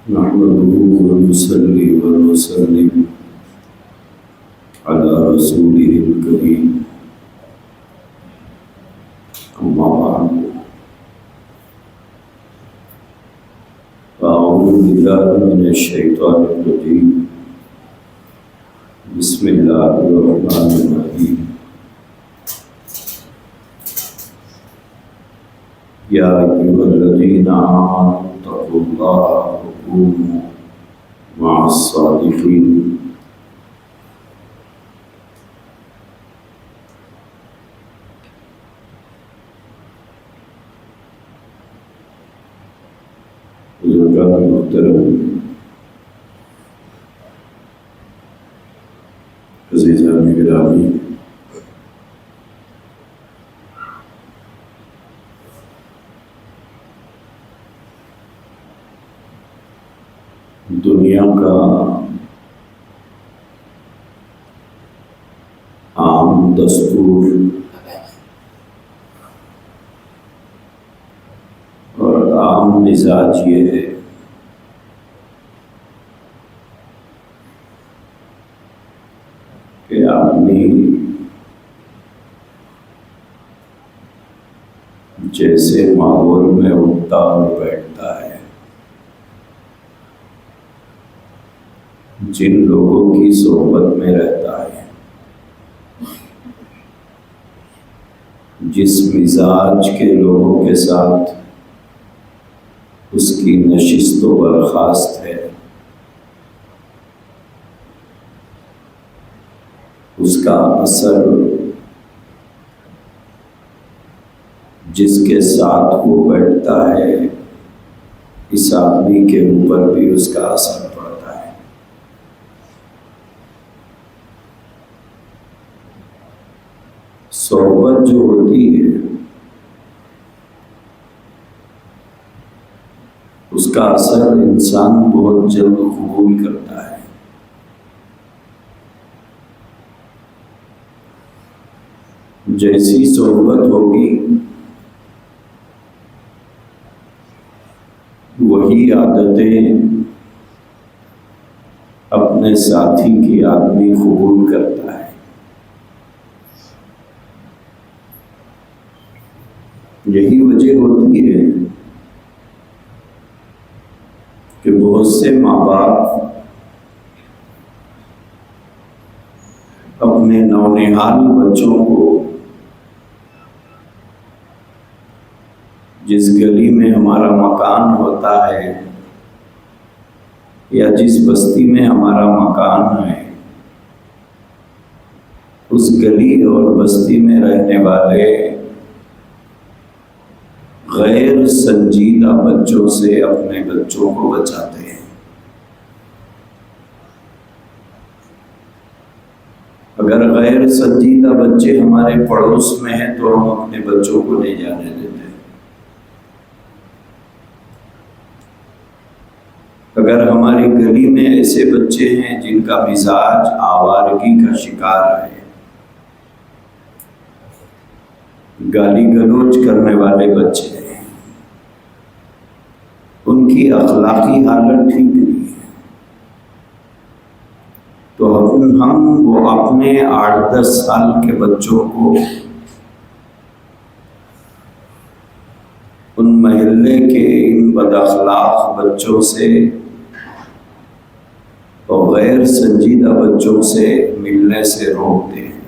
نحمده ونصلي ونسلم على رسوله الكريم أما بعد فأعوذ بالله من الشيطان الرجيم بسم الله الرحمن الرحيم يا أيها الذين آمنوا اتقوا الله وكونوا مع الصادقين بزرگان محترم، عزیزان گرامی، دنیا کا عام دستور اور عام مزاج یہ ہے کہ آدمی جیسے ماحول میں اٹھتا اور بیٹھتا ہے، جن لوگوں کی صحبت میں رہتا ہے، جس مزاج کے لوگوں کے ساتھ اس کی نشست و برخاست ہے، اس کا اثر جس کے ساتھ وہ بیٹھتا ہے، اس آدمی کے اوپر بھی اس کا اثر پڑتا ہے۔ صحبت جو ہوتی ہے اس کا اثر انسان بہت جلد قبول کرتا ہے۔ جیسی صحبت ہوگی وہی عادتیں اپنے ساتھی کی آدمی قبول کرتا ہے۔ یہی وجہ ہوتی ہے کہ بہت سے ماں باپ اپنے نونہال بچوں کو جس گلی میں ہمارا مکان ہوتا ہے یا جس بستی میں ہمارا مکان ہے، اس گلی اور بستی میں رہنے والے غیر سنجیدہ بچوں سے اپنے بچوں کو بچاتے ہیں۔ اگر غیر سنجیدہ بچے ہمارے پڑوس میں ہیں تو ہم اپنے بچوں کو نہیں جانے دیتے۔ اگر ہماری گلی میں ایسے بچے ہیں جن کا مزاج آوارگی کا شکار ہے، گالی گلوچ کرنے والے بچے ہیں، ان کی اخلاقی حالت ٹھیک نہیں ہے، تو ہم وہ اپنے 8-10 سال کے بچوں کو ان محلے کے ان بد اخلاق بچوں سے اور غیر سنجیدہ بچوں سے ملنے سے روکتے ہیں،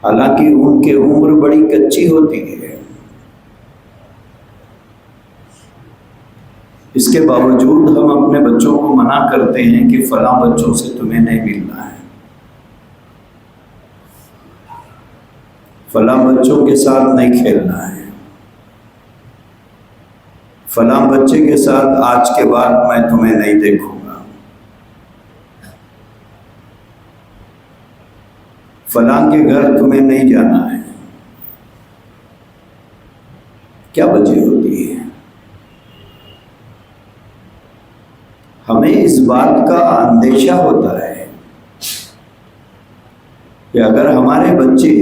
حالانکہ ان کی عمر بڑی کچی ہوتی ہے۔ اس کے باوجود ہم اپنے بچوں کو منع کرتے ہیں کہ فلاں بچوں سے تمہیں نہیں ملنا ہے، فلاں بچوں کے ساتھ نہیں کھیلنا ہے، فلاں بچے کے ساتھ آج کے بعد میں تمہیں نہیں دیکھوں گا، فلاں کے گھر تمہیں نہیں جانا ہے۔ کیا وجہ ہوتی ہے؟ ہمیں اس بات کا اندیشہ ہوتا ہے کہ اگر ہمارے بچے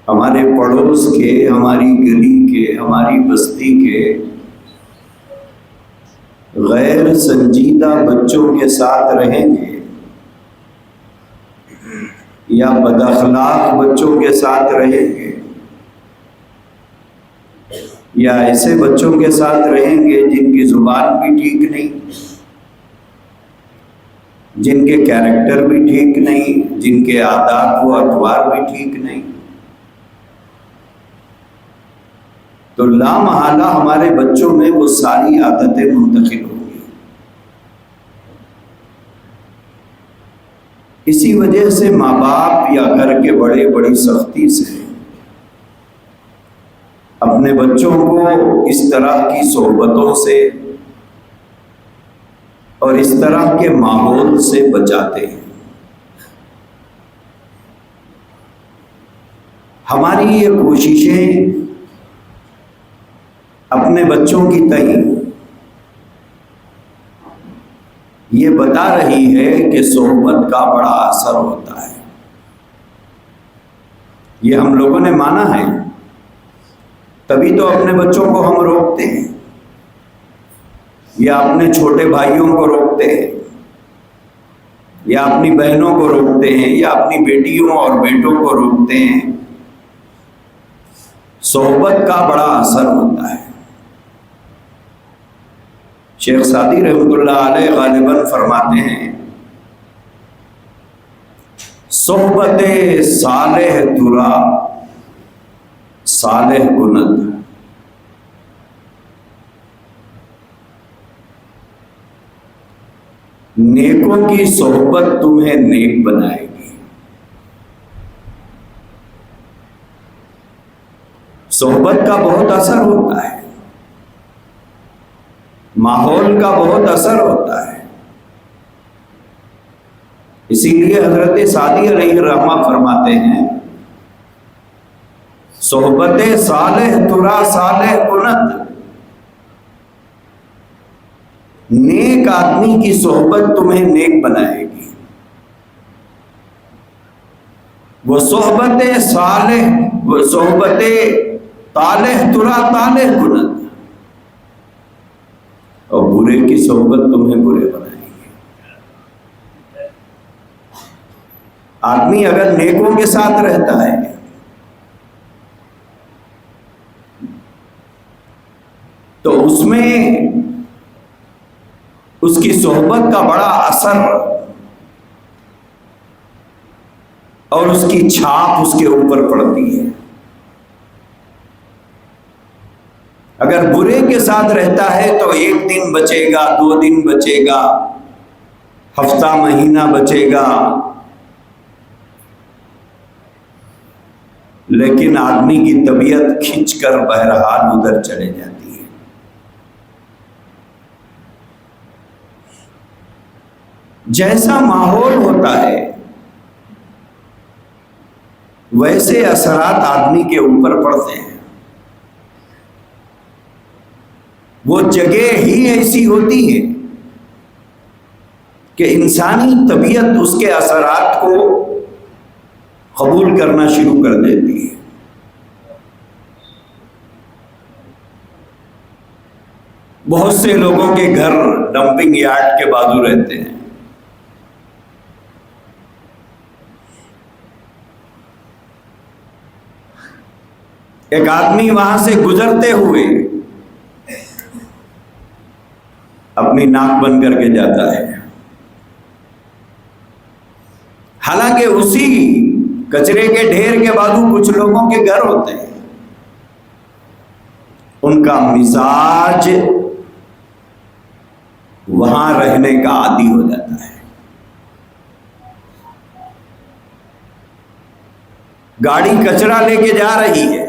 ہمارے پڑوس کے، ہماری گلی کے، ہماری بستی کے غیر سنجیدہ بچوں کے ساتھ رہیں گے یا بد اخلاق بچوں کے ساتھ رہیں گے یا ایسے بچوں کے ساتھ رہیں گے جن کی زبان بھی ٹھیک نہیں، جن کے کیریکٹر بھی ٹھیک نہیں، جن کے عادات و اطوار بھی ٹھیک نہیں، تو لامحالہ ہمارے بچوں میں وہ ساری عادتیں منتقل ہوں گی۔ اسی وجہ سے ماں باپ یا گھر کے بڑے بڑی سختی سے اپنے بچوں کو اس طرح کی صحبتوں سے اور اس طرح کے ماحول سے بچاتے ہیں۔ ہماری یہ کوششیں اپنے بچوں کی تئیں یہ بتا رہی ہے کہ صحبت کا بڑا اثر ہوتا ہے۔ یہ ہم لوگوں نے مانا ہے، تبھی تو اپنے بچوں کو ہم روکتے ہیں یا اپنے چھوٹے بھائیوں کو روکتے ہیں یا اپنی بہنوں کو روکتے ہیں یا اپنی بیٹیوں اور بیٹوں کو روکتے ہیں۔ صحبت کا بڑا اثر ہوتا ہے۔ شیخ سعدی رحمۃ اللہ علیہ غالباً فرماتے ہیں، صحبت صالح ترا صالح کند، نیکوں کی صحبت تمہیں نیک بنائے گی۔ صحبت کا بہت اثر ہوتا ہے، ماحول کا بہت اثر ہوتا ہے۔ اسی لیے حضرت سعدی علیہ الرحمہ فرماتے ہیں، صحبت صالح ترا صالح کند، نیک آدمی کی صحبت تمہیں نیک بنائے گی۔ وہ صحبت صالح، وہ صحبت طالح ترا طالح کند، اور برے کی صحبت تمہیں برے بنائے گی۔ آدمی اگر نیکوں کے ساتھ رہتا ہے تو اس میں اس کی صحبت کا بڑا اثر اور اس کی چھاپ اس کے اوپر پڑتی ہے۔ اگر برے کے ساتھ رہتا ہے تو ایک دن بچے گا، 2 دن بچے گا، ہفتہ مہینہ بچے گا، لیکن آدمی کی طبیعت کھنچ کر بہرحال ادھر چلے جاتی ہے۔ جیسا ماحول ہوتا ہے ویسے اثرات آدمی کے اوپر پڑتے ہیں۔ وہ جگہ ہی ایسی ہوتی ہے کہ انسانی طبیعت اس کے اثرات کو قبول کرنا شروع کر دیتی ہے۔ بہت سے لوگوں کے گھر ڈمپنگ یارڈ کے بازو رہتے ہیں۔ ایک آدمی وہاں سے گزرتے ہوئے اپنی ناک بند کر کے جاتا ہے، حالانکہ اسی کچرے کے ڈھیر کے بازو کچھ لوگوں کے گھر ہوتے ہیں۔ ان کا مزاج وہاں رہنے کا عادی ہو جاتا ہے۔ گاڑی کچرا لے کے جا رہی ہے،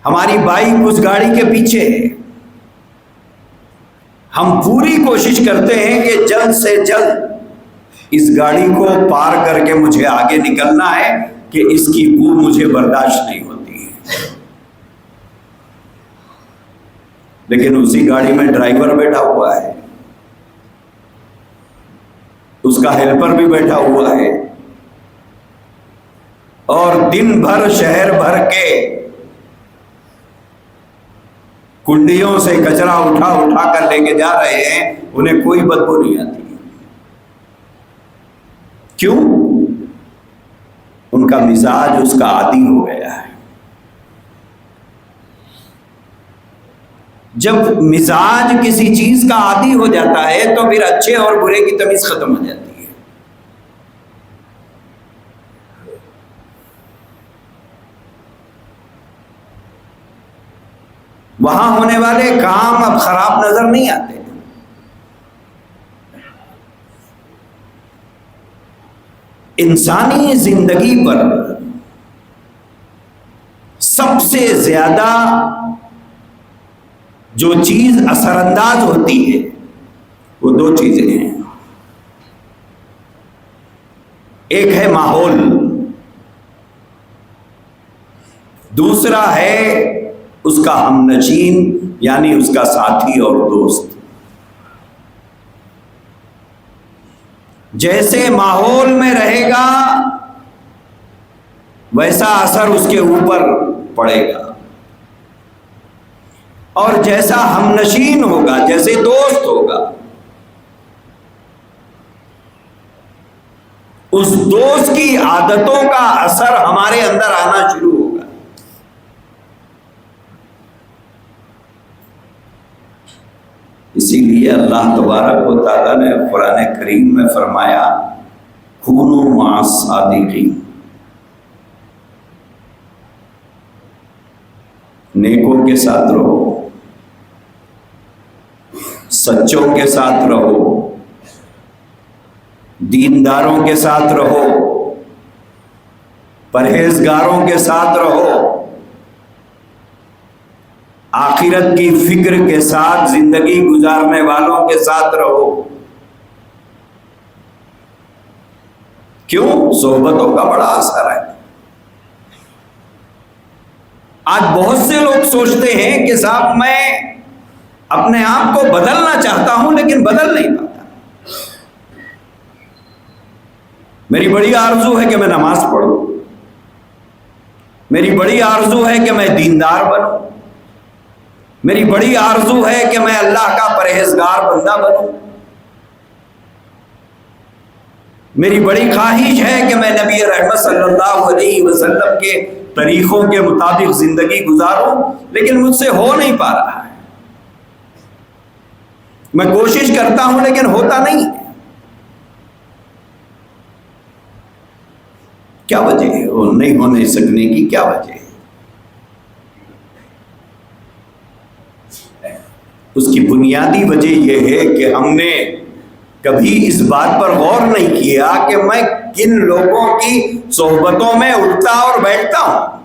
ہماری بائک اس گاڑی کے پیچھے ہے، ہم پوری کوشش کرتے ہیں کہ جلد سے جلد اس گاڑی کو پار کر کے مجھے آگے نکلنا ہے کہ اس کی بو مجھے برداشت نہیں ہوتی ہے۔ لیکن اسی گاڑی میں ڈرائیور بیٹھا ہوا ہے، اس کا ہیلپر بھی بیٹھا ہوا ہے، اور دن بھر شہر بھر کے کنڈیوں سے کچرا اٹھا اٹھا کر لے کے جا رہے ہیں، انہیں کوئی بدبو نہیں آتی۔ کیوں؟ ان کا مزاج اس کا عادی ہو گیا ہے۔ جب مزاج کسی چیز کا عادی ہو جاتا ہے تو پھر اچھے اور برے کی تمیز ختم ہو جاتی ہے۔ وہاں ہونے والے کام اب خراب نظر نہیں آتے۔ انسانی زندگی پر سب سے زیادہ جو چیز اثر انداز ہوتی ہے وہ دو چیزیں ہیں، ایک ہے ماحول، دوسرا ہے اس کا ہم نشین یعنی اس کا ساتھی اور دوست۔ جیسے ماحول میں رہے گا ویسا اثر اس کے اوپر پڑے گا، اور جیسا ہم نشین ہوگا، جیسے دوست ہوگا، اس دوست کی عادتوں کا اثر ہمارے اندر آنا شروع ہوگا۔ اسی لیے اللہ تبارک و تعالیٰ نے قرآن کریم میں فرمایا کونوا مع الصادقین، نیکوں کے ساتھ رہو، سچوں کے ساتھ رہو، دینداروں کے ساتھ رہو، پرہیزگاروں کے ساتھ رہو، آخرت کی فکر کے ساتھ زندگی گزارنے والوں کے ساتھ رہو۔ کیوں؟ صحبتوں کا بڑا اثر ہے۔ آج بہت سے لوگ سوچتے ہیں کہ صاحب میں اپنے آپ کو بدلنا چاہتا ہوں لیکن بدل نہیں پاتا۔ میری بڑی آرزو ہے کہ میں نماز پڑھوں، میری بڑی آرزو ہے کہ میں دیندار بنوں، میری بڑی آرزو ہے کہ میں اللہ کا پرہیزگار بندہ بنوں، میری بڑی خواہش ہے کہ میں نبی رحمت صلی اللہ علیہ وسلم کے طریقوں کے مطابق زندگی گزاروں، لیکن مجھ سے ہو نہیں پا رہا ہے۔ میں کوشش کرتا ہوں لیکن ہوتا نہیں ہے۔ کیا وجہ ہے وہ نہیں ہونے سکنے کی؟ کیا وجہ ہے؟ اس کی بنیادی وجہ یہ ہے کہ ہم نے کبھی اس بات پر غور نہیں کیا کہ میں کن لوگوں کی صحبتوں میں اٹھتا اور بیٹھتا ہوں۔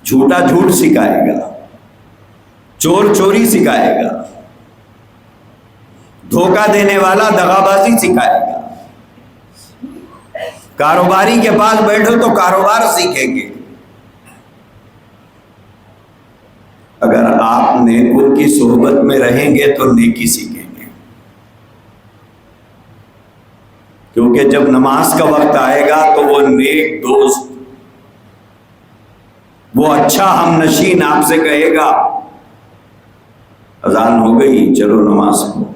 جھوٹا جھوٹ سکھائے گا، چور چوری سکھائے گا، دھوکہ دینے والا دغابازی سکھائے گا۔ کاروباری کے پاس بیٹھو تو کاروبار سیکھیں گے۔ اگر آپ نیکوں کی صحبت میں رہیں گے تو نیکی سیکھیں گے، کیونکہ جب نماز کا وقت آئے گا تو وہ نیک دوست، وہ اچھا ہم نشین آپ سے کہے گا اذان ہو گئی چلو نماز پڑھو،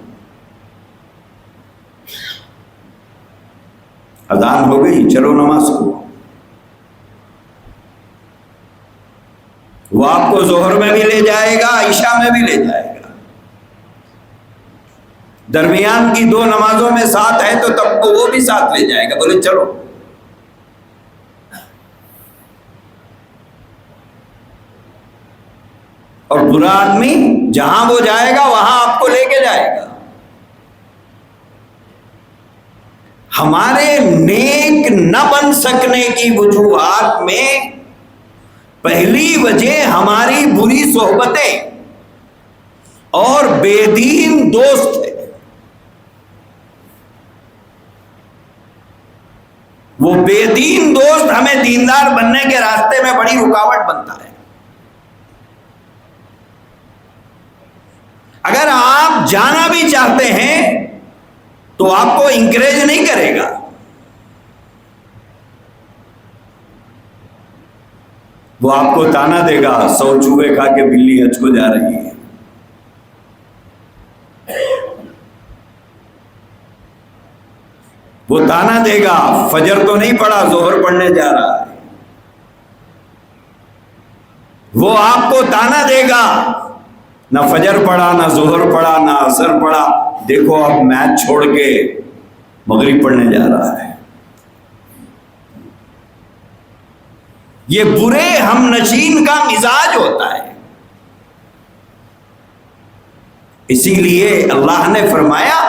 اذان ہو گئی چلو نماز پڑھو۔ وہ آپ کو ظہر میں بھی لے جائے گا، عشاء میں بھی لے جائے گا، درمیان کی دو نمازوں میں ساتھ ہے تو تب کو وہ بھی ساتھ لے جائے گا، بولے چلو۔ اور برا آدمی جہاں وہ جائے گا وہاں آپ کو لے کے جائے گا۔ ہمارے نیک نہ بن سکنے کی وجوہات میں پہلی وجہ ہماری بری صحبتیں اور بے دین دوست ہے۔ وہ بے دین دوست ہمیں دیندار بننے کے راستے میں بڑی رکاوٹ بنتا ہے۔ اگر آپ جانا بھی چاہتے ہیں تو آپ کو انکریج نہیں کرے گا. وہ آپ کو تانا دے گا 100 چوہے کھا کے بلی حج کو جا رہی ہے. وہ تانا دے گا فجر تو نہیں پڑا ظہر پڑھنے جا رہا ہے. وہ آپ کو تانا دے گا نہ فجر پڑھا نہ ظہر پڑھا نہ عصر پڑھا، دیکھو اب میچ چھوڑ کے مغرب پڑھنے جا رہا ہے. یہ برے ہم نشین کا مزاج ہوتا ہے. اسی لیے اللہ نے فرمایا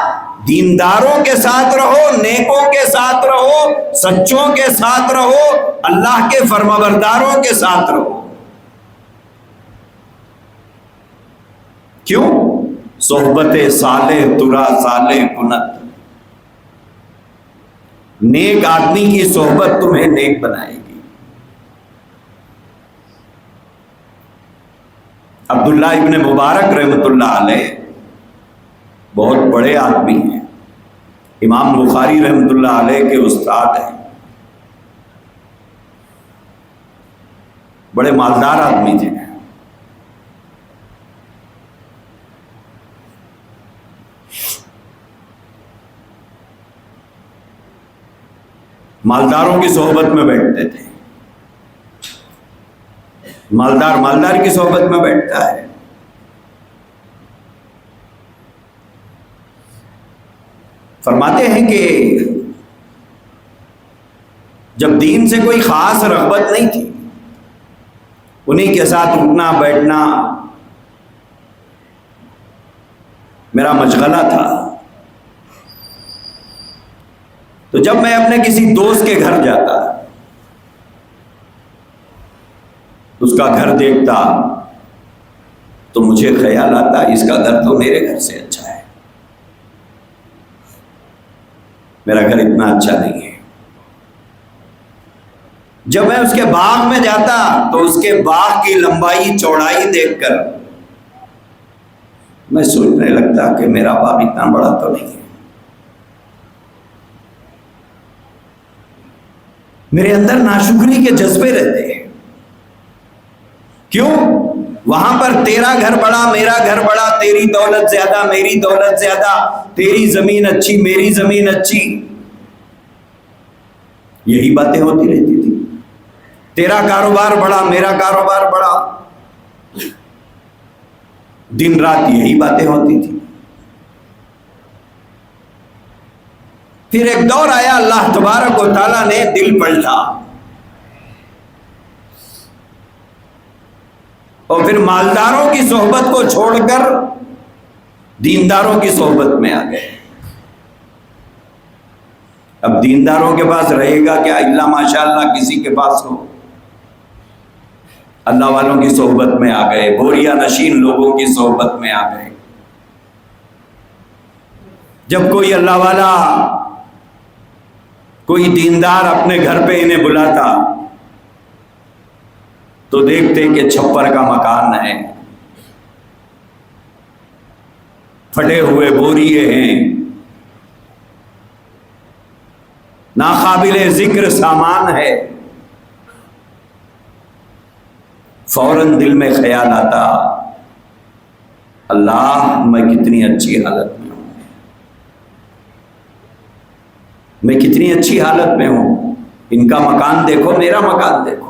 دینداروں کے ساتھ رہو، نیکوں کے ساتھ رہو، سچوں کے ساتھ رہو، اللہ کے فرمانبرداروں کے ساتھ رہو. کیوں؟ صحبت صالح ترا صالح کنت. نیک آدمی کی صحبت تمہیں نیک بنائے گی. عبداللہ ابن مبارک رحمۃ اللہ علیہ بہت بڑے آدمی ہیں، امام بخاری رحمۃ اللہ علیہ کے استاد ہیں، بڑے مالدار آدمی تھے. مالداروں کی صحبت میں بیٹھتے تھے. مالدار کی صحبت میں بیٹھتا ہے. فرماتے ہیں کہ جب دین سے کوئی خاص رغبت نہیں تھی، انہی کے ساتھ اٹھنا بیٹھنا میرا مشغلہ تھا. تو جب میں اپنے کسی دوست کے گھر جاتا، اس کا گھر دیکھتا تو مجھے خیال آتا اس کا گھر تو میرے گھر سے اچھا ہے، میرا گھر اتنا اچھا نہیں ہے. جب میں اس کے باغ میں جاتا تو اس کے باغ کی لمبائی چوڑائی دیکھ کر میں سوچنے لگتا کہ میرا باغ اتنا بڑا تو نہیں ہے. میرے اندر ناشکری کے جذبے رہتے ہیں. کیوں؟ وہاں پر تیرا گھر بڑا میرا گھر بڑا، تیری دولت زیادہ میری دولت زیادہ، تیری زمین اچھی میری زمین اچھی، یہی باتیں ہوتی رہتی تھی. تیرا کاروبار بڑا میرا کاروبار بڑا، دن رات یہی باتیں ہوتی تھی. پھر ایک دور آیا، اللہ تبارک و تعالیٰ نے دل پلٹا اور پھر مالداروں کی صحبت کو چھوڑ کر دینداروں کی صحبت میں آ گئے. اب دینداروں کے پاس رہے گا کیا؟ اللہ ماشاء اللہ کسی کے پاس ہو. اللہ والوں کی صحبت میں آ گئے، بوریا نشین لوگوں کی صحبت میں آ گئے. جب کوئی اللہ والا کوئی دیندار اپنے گھر پہ انہیں بلاتا تو دیکھتے کہ چھپر کا مکان ہے، پھٹے ہوئے بوریے ہیں، ناقابل ذکر سامان ہے. فوراً دل میں خیال آتا اللہ میں کتنی اچھی حالت میں ہوں، میں کتنی اچھی حالت میں ہوں. ان کا مکان دیکھو میرا مکان دیکھو،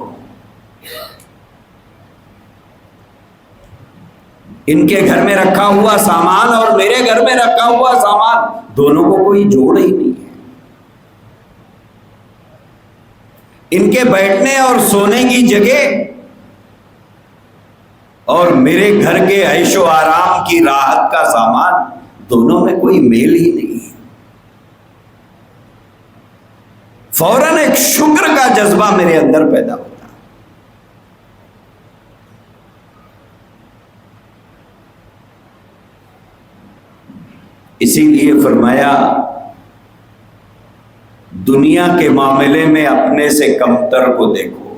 ان کے گھر میں رکھا ہوا سامان اور میرے گھر میں رکھا ہوا سامان، دونوں کو کوئی جوڑ ہی نہیں ہے. ان کے بیٹھنے اور سونے کی جگہ اور میرے گھر کے عیش و آرام کی راحت کا سامان، دونوں میں کوئی میل ہی نہیں ہے. فوراً ایک شکر کا جذبہ میرے اندر پیدا ہوتا. اسی لیے فرمایا دنیا کے معاملے میں اپنے سے کمتر کو دیکھو.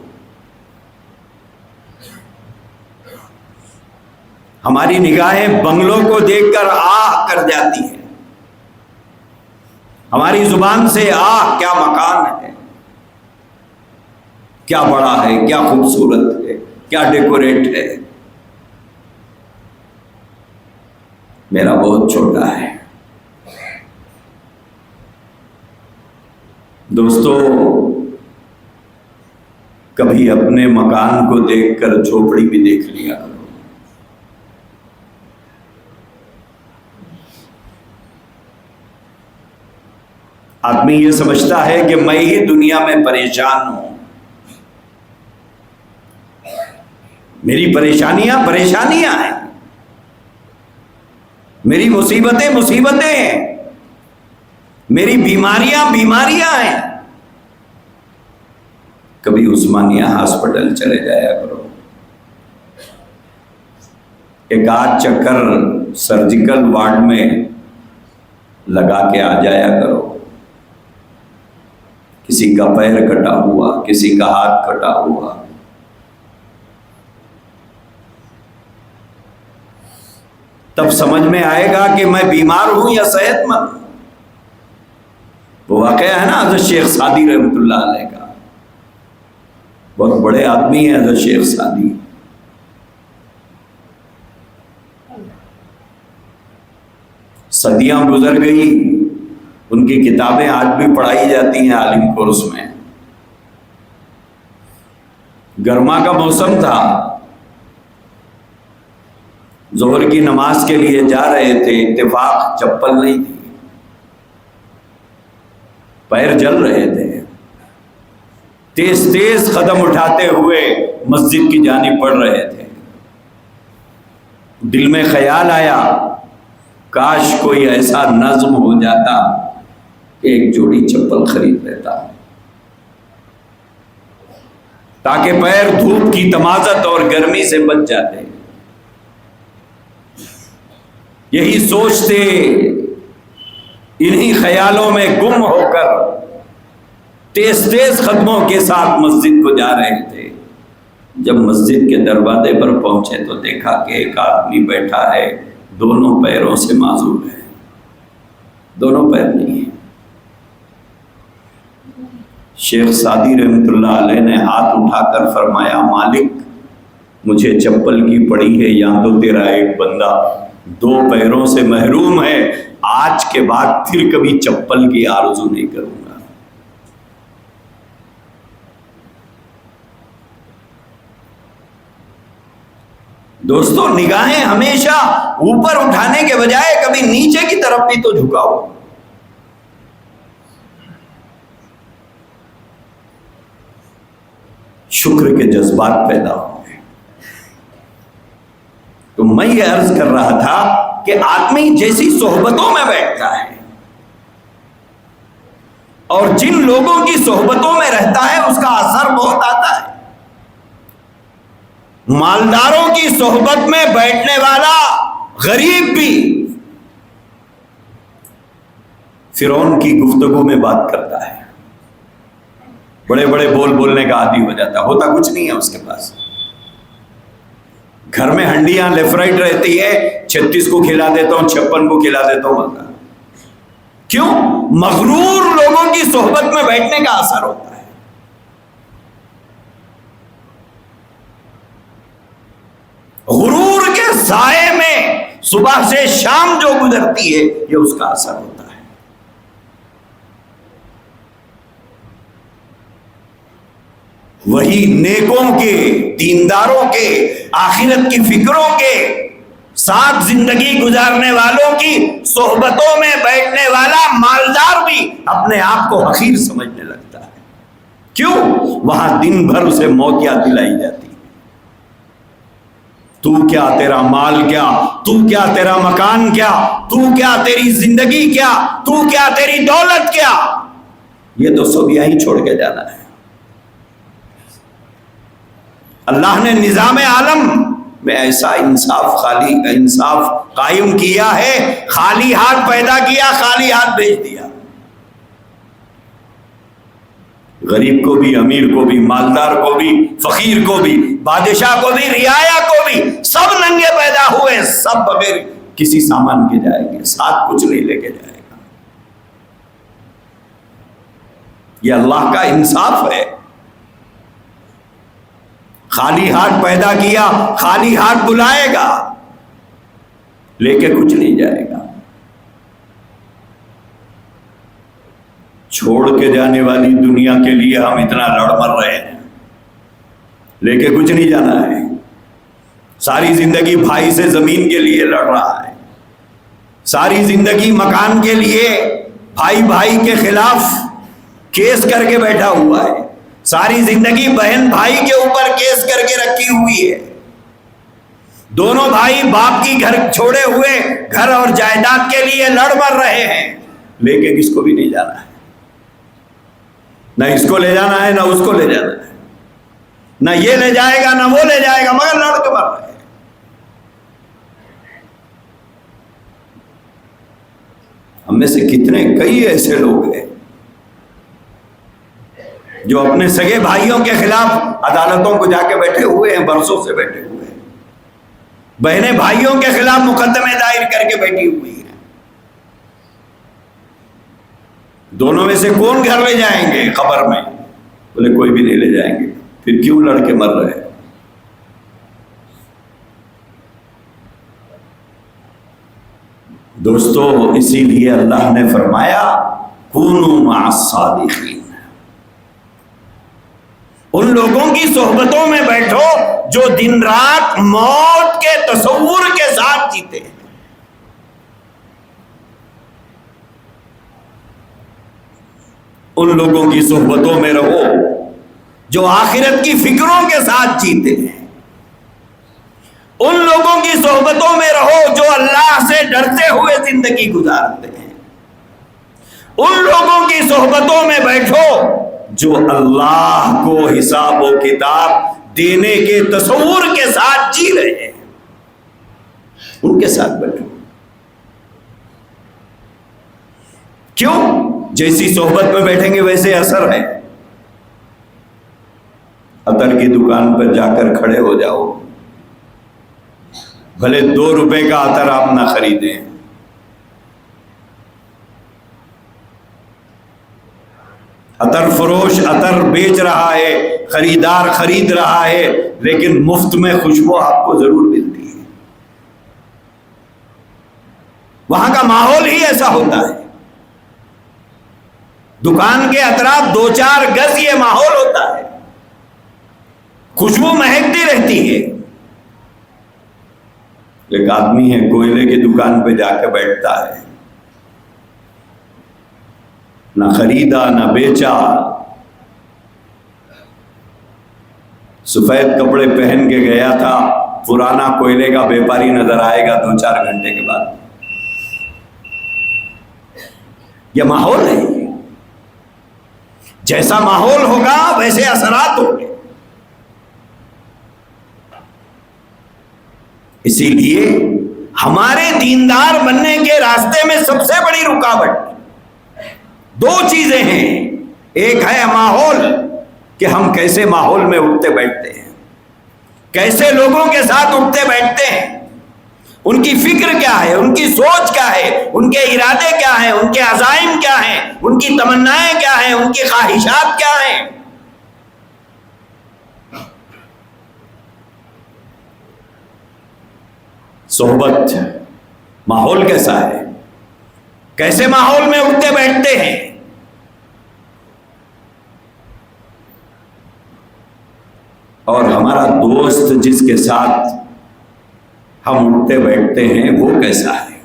ہماری نگاہیں بنگلوں کو دیکھ کر آہ کر جاتی ہیں، ہماری زبان سے آہ کیا مکان ہے، کیا بڑا ہے، کیا خوبصورت ہے، کیا ڈیکوریٹ ہے، میرا بہت چھوٹا ہے۔ دوستو، کبھی اپنے مکان کو دیکھ کر جھوپڑی بھی دیکھ لیا کرو۔ آدمی یہ سمجھتا ہے کہ میں ہی دنیا میں پریشان ہوں، میری پریشانیاں ہیں، میری مصیبتیں ہیں، میری بیماریاں ہیں۔ کبھی عثمانیہ ہاسپٹل چلے جایا کرو، ایک آدھ چکر سرجیکل وارڈ میں لگا کے آ جایا کرو۔ کسی کا پیر کٹا ہوا، کسی کا ہاتھ کٹا ہوا، تب سمجھ میں آئے گا کہ میں بیمار ہوں یا صحت مند ہوں۔ وہ واقعہ ہے نا حضرت شیخ سعدی رحمۃ اللہ علیہ کا، بہت بڑے آدمی ہیں حضرت شیخ سعدی۔ صدیاں گزر گئی، ان کی کتابیں آج بھی پڑھائی جاتی ہیں عالم کورس میں۔ گرما کا موسم تھا، ظہر کی نماز کے لیے جا رہے تھے، اتفاق چپل نہیں تھی، پیر جل رہے تھے، تیز تیز قدم اٹھاتے ہوئے مسجد کی جانب بڑھ رہے تھے۔ دل میں خیال آیا کاش کوئی ایسا نظم ہو جاتا کہ ایک جوڑی چپل خرید لیتا تاکہ پیر دھوپ کی تمازت اور گرمی سے بچ جاتے۔ یہی سوچتے انہی خیالوں میں گم ہو کر تیز تیز قدموں کے ساتھ مسجد کو جا رہے تھے۔ جب مسجد کے دروازے پر پہنچے تو دیکھا کہ ایک آدمی بیٹھا ہے، دونوں پیروں سے معذور ہے، دونوں پیر نہیں ہیں۔ شیخ سعدی رحمۃ اللہ علیہ نے ہاتھ اٹھا کر فرمایا، مالک مجھے چپل کی پڑی ہے، یا تو تیرا ایک بندہ دو پیروں سے محروم ہے، آج کے بعد پھر کبھی چپل کی آرزو نہیں کروں گا۔ دوستو، نگاہیں ہمیشہ اوپر اٹھانے کے بجائے کبھی نیچے کی طرف بھی تو جھکاؤ۔ شکر کے جذبات پیدا ہوں گے۔ تو میں یہ عرض کر رہا تھا کہ آدمی جیسی صحبتوں میں بیٹھتا ہے اور جن لوگوں کی صحبتوں میں رہتا ہے اس کا اثر بہت آتا ہے۔ مالداروں کی صحبت میں بیٹھنے والا غریب بھی فرعون کی گفتگو میں بات کرتا ہے، بڑے بڑے بول بولنے کا عادی ہو جاتا، ہوتا کچھ نہیں ہے اس کے پاس۔ گھر میں ہنڈیاں لیفٹ رائٹ رہتی ہے، 36 کو کھلا دیتا ہوں، 56 کو کھلا دیتا ہوں، بولتا۔ کیوں؟ مغرور لوگوں کی صحبت میں بیٹھنے کا اثر ہوتا ہے۔ غرور کے سائے میں صبح سے شام جو گزرتی ہے یہ اس کا اثر ہوتا ہے۔ وہی نیکوں کے، دینداروں کے، آخرت کی فکروں کے ساتھ زندگی گزارنے والوں کی صحبتوں میں بیٹھنے والا مالدار بھی اپنے آپ کو حقیر سمجھنے لگتا ہے۔ کیوں؟ وہاں دن بھر اسے موت یاد دلائی جاتی ہے۔ تو کیا، تیرا مال کیا، تو کیا، تیرا مکان کیا، تو کیا، تیری زندگی کیا، تو کیا، تیری دولت کیا، یہ تو سب یہیں چھوڑ کے جانا ہے۔ اللہ نے نظام عالم میں ایسا انصاف قائم کیا ہے، خالی ہاتھ پیدا کیا، خالی ہاتھ بھیج دیا۔ غریب کو بھی، امیر کو بھی، مالدار کو بھی، فقیر کو بھی، بادشاہ کو بھی، رعایا کو بھی، سب ننگے پیدا ہوئے، سب بغیر کسی سامان کے جائیں گے، ساتھ کچھ نہیں لے کے جائے گا۔ یہ اللہ کا انصاف ہے۔ خالی ہاتھ پیدا کیا، خالی ہاتھ بلائے گا، لے کے کچھ نہیں جائے گا۔ چھوڑ کے جانے والی دنیا کے لیے ہم اتنا لڑ مر رہے ہیں، لے کے کچھ نہیں جانا ہے۔ ساری زندگی بھائی سے زمین کے لیے لڑ رہا ہے، ساری زندگی مکان کے لیے بھائی بھائی کے خلاف کیس کر کے بیٹھا ہوا ہے، ساری زندگی بہن بھائی کے اوپر کیس کر کے رکھی ہوئی ہے۔ دونوں بھائی باپ کی گھر چھوڑے ہوئے گھر اور جائیداد کے لیے لڑ مر رہے ہیں، لے کے کس کو بھی نہیں جانا ہے، نہ اس کو لے جانا ہے نہ اس کو لے جانا ہے، نہ یہ لے جائے گا نہ وہ لے جائے گا، مگر لڑ کے مر رہے ہیں۔ ہم میں سے کتنے کئی ایسے لوگ ہیں جو اپنے سگے بھائیوں کے خلاف عدالتوں کو جا کے بیٹھے ہوئے ہیں، برسوں سے بیٹھے ہوئے ہیں، بہنیں بھائیوں کے خلاف مقدمے دائر کر کے بیٹھی ہوئی ہیں۔ دونوں میں سے کون گھر لے جائیں گے خبر میں؟ بولے کوئی بھی نہیں لے جائیں گے، پھر کیوں لڑ کے مر رہے؟ دوستو، اسی لیے اللہ نے فرمایا کونوا مع الصادقین، ان لوگوں کی صحبتوں میں بیٹھو جو دن رات موت کے تصور کے ساتھ جیتے ہیں۔ ان لوگوں کی صحبتوں میں رہو جو آخرت کی فکروں کے ساتھ جیتے ہیں، ان لوگوں کی صحبتوں میں رہو جو اللہ سے ڈرتے ہوئے زندگی گزارتے ہیں، ان لوگوں کی صحبتوں میں بیٹھو جو اللہ کو حساب و کتاب دینے کے تصور کے ساتھ جی رہے ہیں، ان کے ساتھ بیٹھو۔ کیوں؟ جیسی صحبت میں بیٹھیں گے ویسے اثر ہے۔ عطر کی دکان پر جا کر کھڑے ہو جاؤ، بھلے 2 روپے کا عطر آپ نہ خریدیں، عطر فروش عطر بیچ رہا ہے، خریدار خرید رہا ہے، لیکن مفت میں خوشبو آپ کو ضرور ملتی ہے۔ وہاں کا ماحول ہی ایسا ہوتا ہے، دکان کے اطراف 2-4 گز یہ ماحول ہوتا ہے، خوشبو مہکتی رہتی ہے۔ ایک آدمی ہے کوئلے کی دکان پہ جا کے بیٹھتا ہے، نہ خریدا نہ بیچا، سفید کپڑے پہن کے گیا تھا، پرانا کوئلے کا بیپاری نظر آئے گا 2-4 گھنٹے کے بعد۔ یہ ماحول ہے، جیسا ماحول ہوگا ویسے اثرات ہوں گے۔ اسی لیے ہمارے دیندار بننے کے راستے میں سب سے بڑی رکاوٹ 2 چیزیں ہیں۔ ایک ہے ماحول، کہ ہم کیسے ماحول میں اٹھتے بیٹھتے ہیں، کیسے لوگوں کے ساتھ اٹھتے بیٹھتے ہیں، ان کی فکر کیا ہے، ان کی سوچ کیا ہے، ان کے ارادے کیا ہیں، ان کے عزائم کیا ہیں، ان کی تمنائیں کیا ہیں، ان کی خواہشات کیا ہیں۔ صحبت، ماحول کیسا ہے، کیسے ماحول میں اٹھتے بیٹھتے ہیں۔ اور ہمارا دوست جس کے ساتھ ہم اٹھتے بیٹھتے ہیں وہ کیسا ہے؟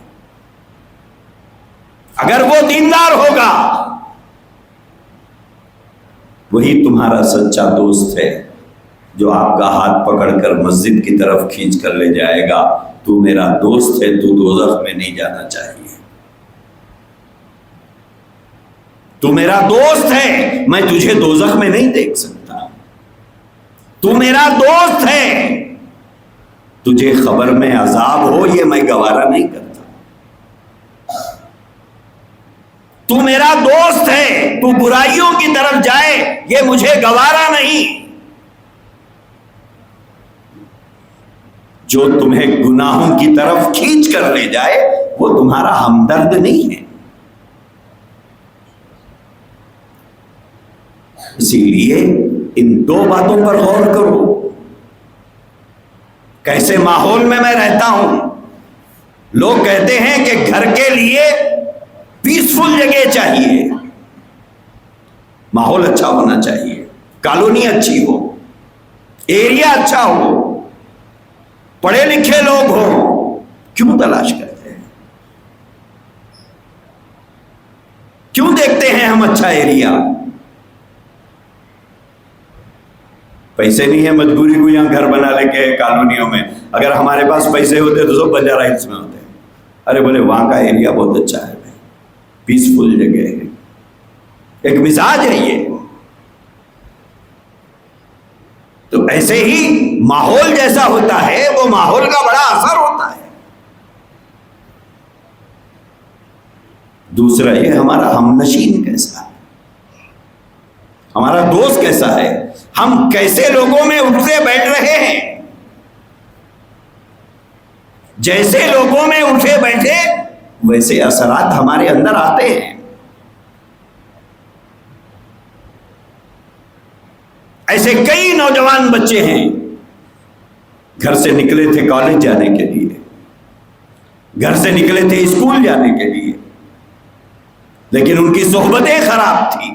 اگر وہ دیندار ہوگا وہی تمہارا سچا دوست ہے، جو آپ کا ہاتھ پکڑ کر مسجد کی طرف کھینچ کر لے جائے گا، تو میرا دوست ہے، تو دوزخ میں نہیں جانا چاہیے، تو میرا دوست ہے، میں تجھے دوزخ میں نہیں دیکھ سکتا، تو میرا دوست ہے، تجھے خبر میں عذاب ہو یہ میں گوارا نہیں کرتا، تو میرا دوست ہے، تو برائیوں کی طرف جائے یہ مجھے گوارا نہیں۔ جو تمہیں گناہوں کی طرف کھینچ کر لے جائے وہ تمہارا ہمدرد نہیں ہے۔ اسی لیے ان دو باتوں پر غور کرو. کیسے ماحول میں رہتا ہوں. لوگ کہتے ہیں کہ گھر کے لیے پیسفل جگہ چاہیے، ماحول اچھا ہونا چاہیے، کالونی اچھی ہو، ایریا اچھا ہو، پڑھے لکھے لوگ ہوں. کیوں تلاش کرتے ہیں؟ کیوں دیکھتے ہیں ہم اچھا ایریا؟ پیسے نہیں ہے، مجبوری کو یہاں گھر بنا لے کے کالونیوں میں. اگر ہمارے پاس پیسے ہوتے تو سب بنجارہ ہلز میں ہوتے. ارے بولے وہاں کا ایریا بہت اچھا ہے، پیسفل جگہ ہے، ایک مزاج ہے یہ. تو ایسے ہی ماحول جیسا ہوتا ہے وہ ماحول کا بڑا اثر ہوتا ہے. دوسرا یہ ہمارا ہم نشین کیسا ہے، ہمارا دوست کیسا ہے، ہم کیسے لوگوں میں اٹھتے بیٹھ رہے ہیں. جیسے لوگوں میں اٹھے بیٹھے ویسے اثرات ہمارے اندر آتے ہیں. ایسے کئی نوجوان بچے ہیں گھر سے نکلے تھے کالج جانے کے لیے، گھر سے نکلے تھے اسکول جانے کے لیے، لیکن ان کی صحبتیں خراب تھی.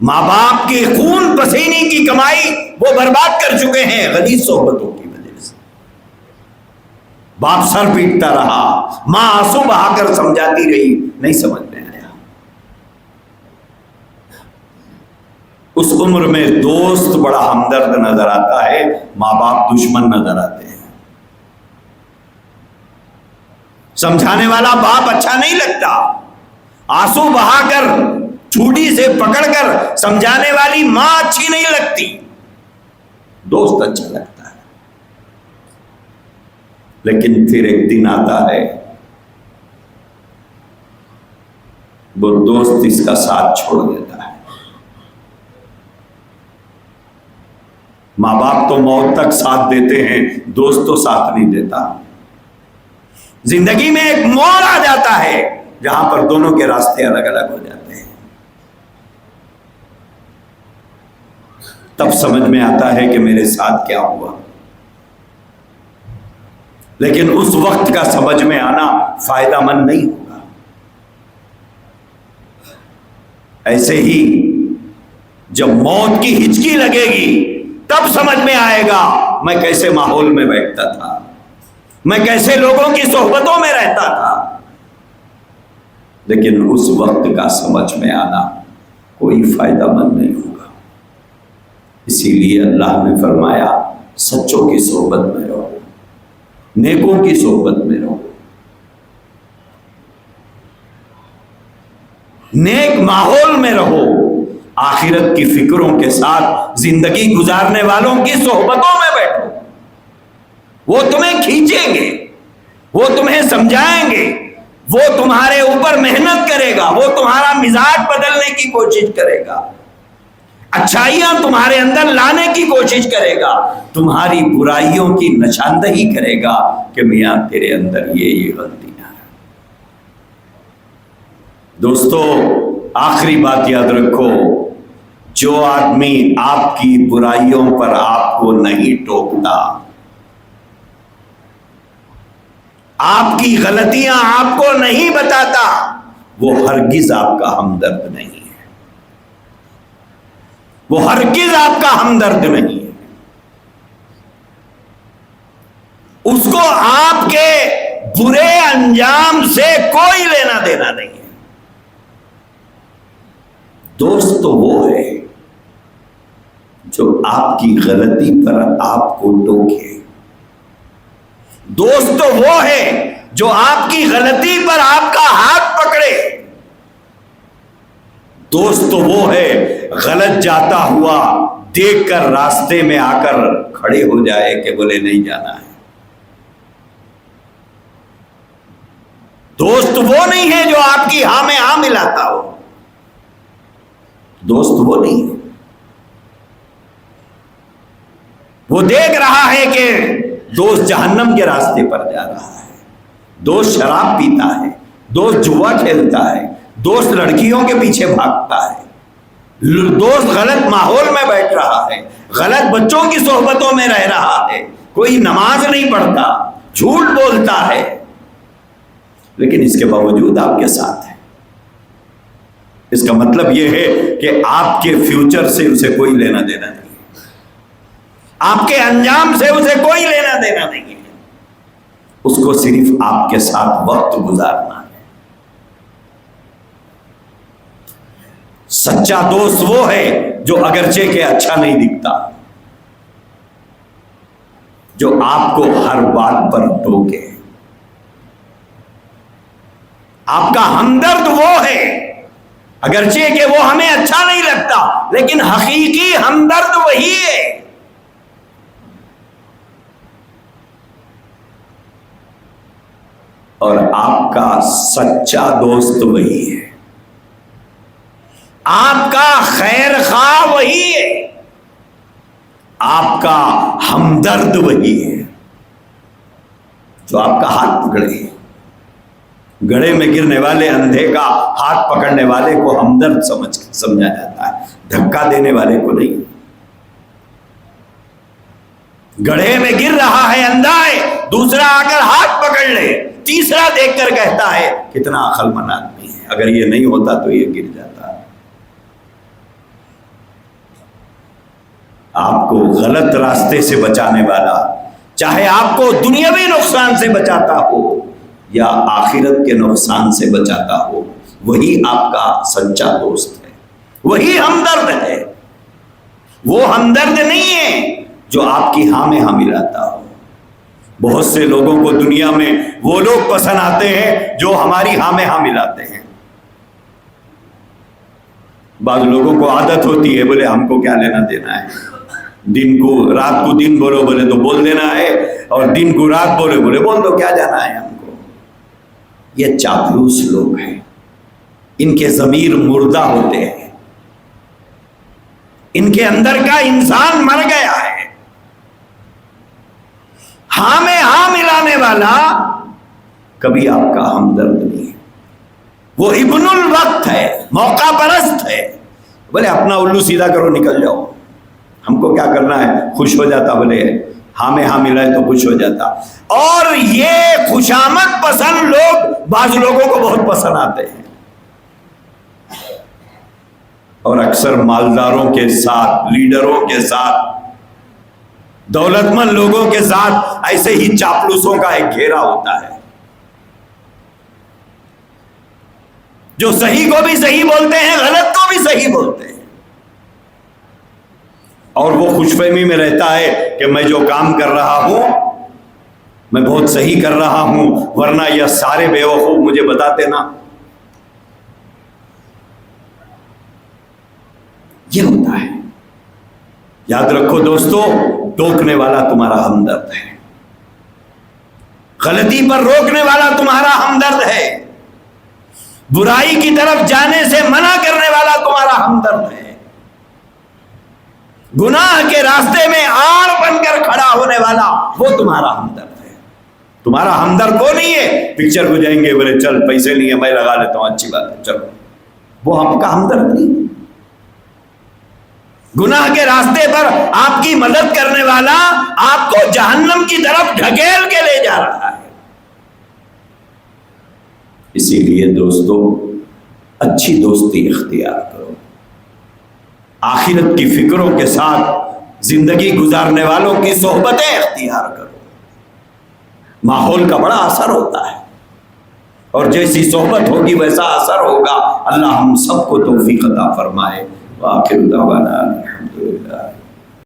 ماں باپ کی خون پسینے کی کمائی وہ برباد کر چکے ہیں غلیظ صحبتوں کی وجہ سے. باپ سر پیٹتا رہا، ماں آنسو بہا کر سمجھاتی رہی، نہیں سمجھ میں آیا. اس عمر میں دوست بڑا ہمدرد نظر آتا ہے، ماں باپ دشمن نظر آتے ہیں. سمجھانے والا باپ اچھا نہیں لگتا، آنسو بہا کر چھوٹی سے پکڑ کر سمجھانے والی ماں اچھی نہیں لگتی، دوست اچھا لگتا ہے. لیکن پھر ایک دن آتا ہے وہ دوست اس کا ساتھ چھوڑ دیتا ہے. ماں باپ تو موت تک ساتھ دیتے ہیں، دوست تو ساتھ نہیں دیتا. زندگی میں ایک موڑ آ جاتا ہے جہاں پر دونوں کے راستے الگ الگ ہو جاتے ہیں. تب سمجھ میں آتا ہے کہ میرے ساتھ کیا ہوا. لیکن اس وقت کا سمجھ میں آنا فائدہ مند نہیں ہوگا. ایسے ہی جب موت کی ہچکی لگے گی تب سمجھ میں آئے گا میں کیسے ماحول میں بیٹھتا تھا، میں کیسے لوگوں کی صحبتوں میں رہتا تھا. لیکن اس وقت کا سمجھ میں آنا کوئی فائدہ مند نہیں ہوگا. اسی لیے اللہ نے فرمایا سچوں کی صحبت میں رہو، نیکوں کی صحبت میں رہو، نیک ماحول میں رہو، آخرت کی فکروں کے ساتھ زندگی گزارنے والوں کی صحبتوں میں بیٹھو. وہ تمہیں کھینچیں گے، وہ تمہیں سمجھائیں گے، وہ تمہارے اوپر محنت کرے گا، وہ تمہارا مزاج بدلنے کی کوشش کرے گا، اچھائیاں تمہارے اندر لانے کی کوشش کرے گا، تمہاری برائیوں کی نشاندہی کرے گا کہ میاں تیرے اندر یہ غلطیاں ہیں. دوستو آخری بات یاد رکھو، جو آدمی آپ کی برائیوں پر آپ کو نہیں ٹوکتا، آپ کی غلطیاں آپ کو نہیں بتاتا، وہ ہرگز آپ کا ہمدرد نہیں ہے، وہ ہرگز آپ کا ہمدرد نہیں ہے. اس کو آپ کے برے انجام سے کوئی لینا دینا نہیں ہے. دوست تو وہ ہے جو آپ کی غلطی پر آپ کو ٹوکے. دوست تو وہ ہے جو آپ کی غلطی پر آپ کا ہاتھ پکڑے. دوست تو وہ ہے غلط جاتا ہوا دیکھ کر راستے میں آ کر کھڑے ہو جائے کہ بولے نہیں جانا ہے. دوست وہ نہیں ہے جو آپ کی ہاں میں ہاں ملاتا ہو. دوست وہ نہیں ہے. وہ دیکھ رہا ہے کہ دوست جہنم کے راستے پر جا رہا ہے، دوست شراب پیتا ہے، دوست جوا کھیلتا ہے، دوست لڑکیوں کے پیچھے بھاگتا ہے. دوست غلط ماحول میں بیٹھ رہا ہے، غلط بچوں کی صحبتوں میں رہ رہا ہے، کوئی نماز نہیں پڑھتا، جھوٹ بولتا ہے، لیکن اس کے باوجود آپ کے ساتھ ہے، اس کا مطلب یہ ہے کہ آپ کے فیوچر سے اسے کوئی لینا دینا نہیں ہے، آپ کے انجام سے اسے کوئی لینا دینا نہیں ہے، اس کو صرف آپ کے ساتھ وقت گزارنا ہے۔ سچا دوست وہ ہے جو اگرچہ کہ اچھا نہیں دکھتا، جو آپ کو ہر بات پر ٹوکے۔ آپ کا ہمدرد وہ ہے اگرچہ کہ وہ ہمیں اچھا نہیں لگتا، لیکن حقیقی ہمدرد وہی ہے۔ اور آپ کا سچا دوست وہی ہے، آپ کا خیر خواہ وہی ہے، آپ کا ہمدرد وہی ہے، جو آپ کا ہاتھ پکڑے۔ گڑھے میں گرنے والے اندھے کا ہاتھ پکڑنے والے کو ہمدرد سمجھا جاتا ہے، دھکا دینے والے کو نہیں۔ گڑھے میں گر رہا ہے اندھا ہے، دوسرا آ کر ہاتھ پکڑ لے، تیسرا دیکھ کر کہتا ہے کتنا عقل مند آدمی ہے، اگر یہ نہیں ہوتا تو یہ گر جاتا۔ آپ کو غلط راستے سے بچانے والا، چاہے آپ کو دنیاوی نقصان سے بچاتا ہو یا آخرت کے نقصان سے بچاتا ہو، وہی آپ کا سچا دوست ہے، وہی ہمدرد ہے۔ وہ ہمدرد نہیں ہے جو آپ کی ہاں میں ہاں ملاتا ہو۔ بہت سے لوگوں کو دنیا میں وہ لوگ پسند آتے ہیں جو ہماری ہاں میں ہاں ملاتے ہیں۔ بعض لوگوں کو عادت ہوتی ہے، بولے ہم کو کیا لینا دینا ہے، دن کو رات کو دن بولو بولے تو بول دینا ہے، اور دن کو رات بولے بولے بول دو، کیا جانا ہے ہم کو۔ یہ چاپلوس لوگ ہیں، ان کے ضمیر مردہ ہوتے ہیں، ان کے اندر کا انسان مر گیا ہے۔ ہاں میں ہاں ملانے والا کبھی آپ کا ہمدرد نہیں ہے، وہ ابن الوقت ہے، موقع پرست ہے، بولے اپنا الو سیدھا کرو نکل جاؤ، ہم کو کیا کرنا ہے، خوش ہو جاتا، بولے ہاں میں ہاں ملائے تو خوش ہو جاتا۔ اور یہ خوشامد پسند لوگ بعض لوگوں کو بہت پسند آتے ہیں، اور اکثر مالداروں کے ساتھ، لیڈروں کے ساتھ، دولت مند لوگوں کے ساتھ ایسے ہی چاپلوسوں کا ایک گھیرا ہوتا ہے، جو صحیح کو بھی صحیح بولتے ہیں، غلط کو بھی صحیح بولتے ہیں، اور وہ خوش فہمی میں رہتا ہے کہ میں جو کام کر رہا ہوں میں بہت صحیح کر رہا ہوں، ورنہ یہ سارے بیوقوف مجھے بتاتے نا۔ یہ ہوتا ہے۔ یاد رکھو دوستو، ٹوکنے والا تمہارا ہمدرد ہے، غلطی پر روکنے والا تمہارا ہمدرد ہے، برائی کی طرف جانے سے منع کرنے والا تمہارا ہمدرد ہے، گناہ کے راستے میں آڑ بن کر کھڑا ہونے والا وہ تمہارا ہمدرد ہے۔ تمہارا ہمدرد وہ نہیں ہے پکچر کو جائیں گے، بولے چل پیسے نہیں ہے میں لگا لیتا ہوں، اچھی بات ہے چلو، وہ آپ کا ہمدرد نہیں۔ گناہ کے راستے پر آپ کی مدد کرنے والا آپ کو جہنم کی طرف ڈھکیل کے لے جا رہا ہے۔ اسی لیے دوستو، اچھی دوستی اختیار کرو، آخرت کی فکروں کے ساتھ زندگی گزارنے والوں کی صحبتیں اختیار کرو۔ ماحول کا بڑا اثر ہوتا ہے، اور جیسی صحبت ہوگی ویسا اثر ہوگا۔ اللہ ہم سب کو توفیق عطا فرمائے۔ وآخر دعوانا الحمدللہ۔